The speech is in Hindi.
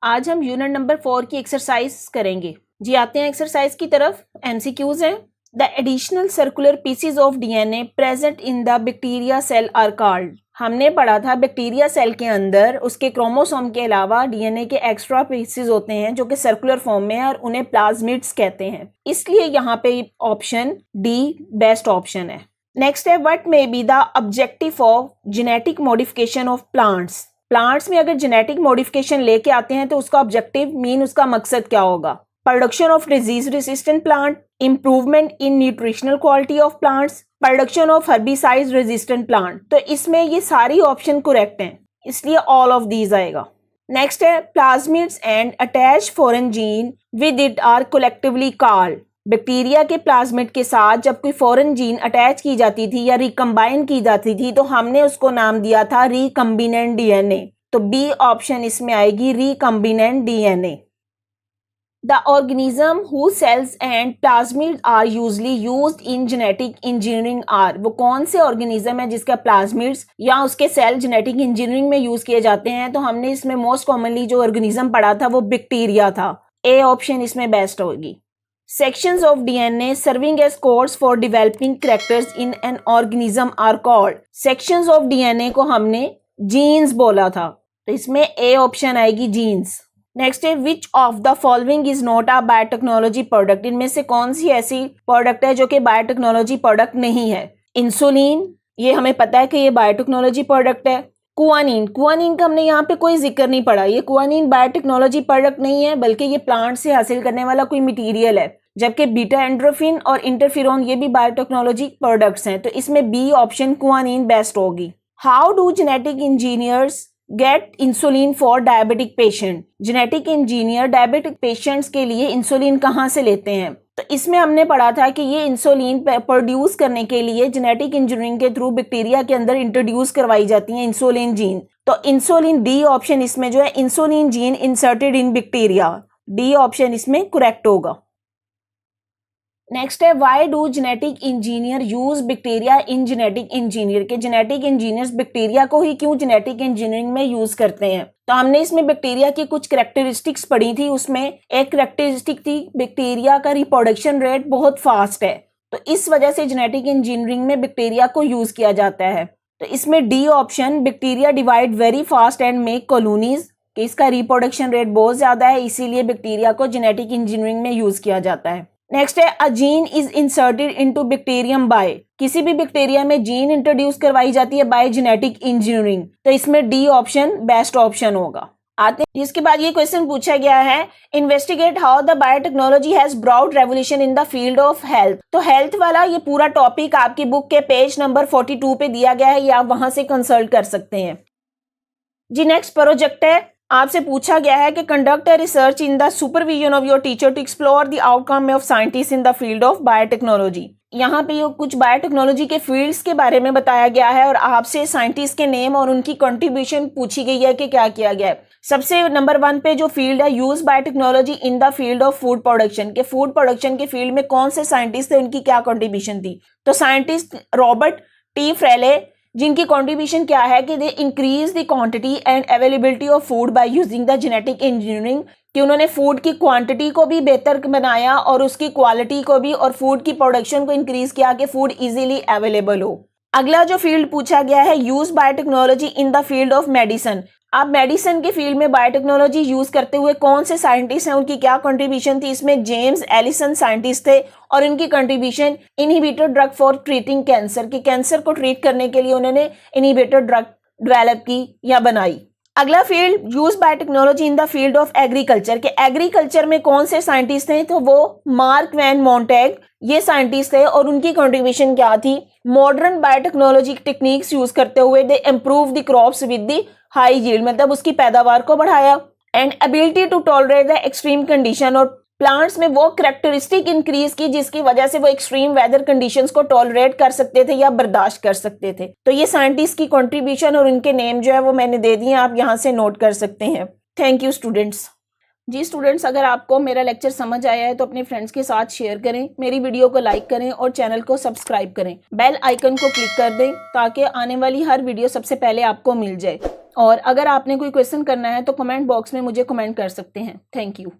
आज हम यूनिट नंबर 4 की एक्सरसाइज करेंगे। जी आते हैं एक्सरसाइज की तरफ। एमसीक्यूज हैं। The additional circular pieces of DNA present in the bacteria cell are called. हमने पढ़ा था बैक्टीरिया सेल के अंदर उसके क्रोमोसोम के अलावा डीएनए के एक्स्ट्रा पीसेज होते हैं जो कि सर्कुलर फॉर्म में है और उन्हें प्लाज्मिड्स कहते हैं। इसलिए यहाँ पे ऑप्शन डी बेस्ट ऑप्शन है। नेक्स्ट है what may be the objective of genetic modification of plants. Plants में अगर जेनेटिक मॉडिफिकेशन लेके आते हैं तो उसका ऑब्जेक्टिव मीन उसका मकसद क्या होगा। Production of disease resistant plant, improvement in nutritional quality of plants, production of herbicide resistant plant. तो इसमें ये सारी ऑप्शन करेक्ट हैं, इसलिए ऑल ऑफ दीज आएगा। नेक्स्ट है plasmids and attach foreign gene with it are collectively called. Bacteria के प्लाज्मिड के साथ जब कोई फॉरेन जीन अटैच की जाती थी या रिकम्बाइन की जाती थी तो हमने उसको नाम दिया था रिकम्बिनेंट डीएनए। तो बी ऑप्शन इसमें आएगी recombinant DNA. The organism who cells and plasmid are usually used in genetic engineering are. वो कौन से ऑर्गेनिज्म है जिसका प्लाज्मिड्स या उसके सेल जेनेटिक इंजीनियरिंग में यूज किए जाते हैं। तो हमने इसमें मोस्ट कॉमनली जो ऑर्गेनिज्म पढ़ा था वो बैक्टीरिया था। ए ऑप्शन इसमें बेस्ट होगी। Sections of DNA serving as codes for developing characters in an organism are called। Sections of DNA को हमने genes बोला था, तो इसमें A ऑप्शन आएगी genes। नेक्स्ट है which of the following is not a biotechnology product। इनमें से कौन सी ऐसी प्रोडक्ट है जो कि बायोटेक्नोलॉजी प्रोडक्ट नहीं है। इंसुलिन, ये हमें पता है कि ये बायोटेक्नोलॉजी प्रोडक्ट है। कुआनिन, कुआनिन का हमने यहाँ पे कोई जिक्र नहीं पढ़ा। ये कुआनिन बायोटेक्नोलॉजी प्रोडक्ट नहीं है बल्कि ये प्लांट से हासिल करने वाला कोई मटेरियल है। जबकि बीटा एंड्रोफिन और इंटरफेरोन ये भी बायोटेक्नोलॉजी प्रोडक्ट्स हैं। तो इसमें बी ऑप्शन कुआनिन बेस्ट होगी। How do genetic engineers get insulin for diabetic patient. Genetic engineer diabetic patients के लिए इंसुलिन कहाँ से लेते हैं। तो इसमें हमने पढ़ा था कि ये इंसुलिन प्रोड्यूस करने के लिए जेनेटिक इंजीनियरिंग के थ्रू बैक्टीरिया के अंदर इंट्रोड्यूस करवाई जाती है इंसुलिन जीन। तो इंसुलिन डी ऑप्शन इसमें जो है insulin gene inserted in bacteria, D option इसमें करेक्ट होगा। नेक्स्ट है why do genetic engineer use bacteria in genetic engineer. के जेनेटिक इंजीनियर्स बैक्टीरिया को ही क्यों जेनेटिक इंजीनियरिंग में यूज करते हैं। तो हमने इसमें बैक्टीरिया की कुछ कैरेक्टरिस्टिक्स पढ़ी थी। उसमें एक कैरेक्टरिस्टिक थी बैक्टीरिया का रिप्रोडक्शन रेट बहुत फास्ट है, तो इस वजह से जेनेटिक इंजीनियरिंग में बैक्टीरिया को यूज किया जाता है। तो इसमें D option bacteria divide very fast and make colonies, कि इसका रिप्रोडक्शन रेट बहुत ज्यादा है इसीलिए बैक्टीरिया को जेनेटिक इंजीनियरिंग में यूज किया जाता है। नेक्स्ट है a gene is inserted into bacterium by. किसी भी बैक्टीरिया में जीन इंट्रोड्यूस करवाई जाती है बाय जेनेटिक इंजीनियरिंग। तो इसमें डी ऑप्शन बेस्ट ऑप्शन होगा। आते हैं इसके बाद ये क्वेश्चन पूछा गया है investigate how the biotechnology has brought revolution in the field of health. तो हेल्थ वाला ये पूरा टॉपिक आपकी बुक के पेज नंबर 42 पे दिया गया है, या आप वहां से कंसल्ट कर सकते हैं। जी नेक्स्ट प्रोजेक्ट है, आपसे पूछा गया है कि conduct a research in the supervision of your teacher to explore the outcome of scientist in the field of biotechnology. यहाँ पे कुछ बायोटेक्नोलॉजी के फील्ड्स के बारे में बताया गया है और आपसे साइंटिस्ट के नेम और उनकी कंट्रीब्यूशन पूछी गई है कि क्या किया गया है। सबसे नंबर 1 पे जो फील्ड है use biotechnology in the field of food production, के फूड प्रोडक्शन के फील्ड में कौन से साइंटिस्ट थे, उनकी क्या कंट्रीब्यूशन थी। तो साइंटिस्ट रॉबर्ट टी फ्रेले, जिनकी कंट्रीब्यूशन क्या है कि they increase the quantity and availability of food by using the genetic engineering, कि उन्होंने फूड की क्वांटिटी को भी बेहतर बनाया और उसकी क्वालिटी को भी, और फूड की प्रोडक्शन को इंक्रीज किया कि फूड इजीली अवेलेबल हो। अगला जो फील्ड पूछा गया है use biotechnology in the field of medicine. आप मेडिसिन के फील्ड में बायोटेक्नोलॉजी यूज करते हुए कौन से साइंटिस्ट हैं, उनकी क्या कंट्रीब्यूशन थी। इसमें जेम्स एलिसन साइंटिस्ट थे और इनकी contribution inhibitor drug for treating cancer, के कैंसर को ट्रीट करने के लिए उन्होंने इनहिबिटर ड्रग डेवलप की या बनाई। अगला field use biotechnology in the field of agriculture, के एग्रीकल्चर में कौन से साइंटिस्ट थे। तो वो मार्क वैन मॉन्टेग ये साइंटिस्ट थे और उनकी कंट्रीब्यूशन क्या थी। मॉडर्न बायोटेक्नोलॉजी टेक्निक्स यूज करते हुए they improve the crops with the high yield, मतलब उसकी पैदावार को बढ़ाया। And ability to tolerate the extreme condition, और प्लांट्स में वो कैरेक्टरिस्टिक इंक्रीज की जिसकी वजह से वो एक्सट्रीम वेदर कंडीशंस को टॉलरेट कर सकते थे या बर्दाश्त कर सकते थे। तो ये साइंटिस्ट की कंट्रीब्यूशन और उनके नेम जो है वो मैंने दे दिए, आप यहाँ से नोट कर सकते हैं। Thank you students. जी स्टूडेंट्स, अगर आपको मेरा लेक्चर समझ आया है तो अपने फ्रेंड्स के साथ शेयर करें, मेरी वीडियो को लाइक करें और चैनल को सब्सक्राइब करें। बेल आइकन को क्लिक कर दें ताकि आने वाली हर वीडियो सबसे पहले आपको मिल जाए। और अगर आपने कोई क्वेश्चन करना है तो कमेंट बॉक्स में मुझे कमेंट कर सकते हैं। Thank you.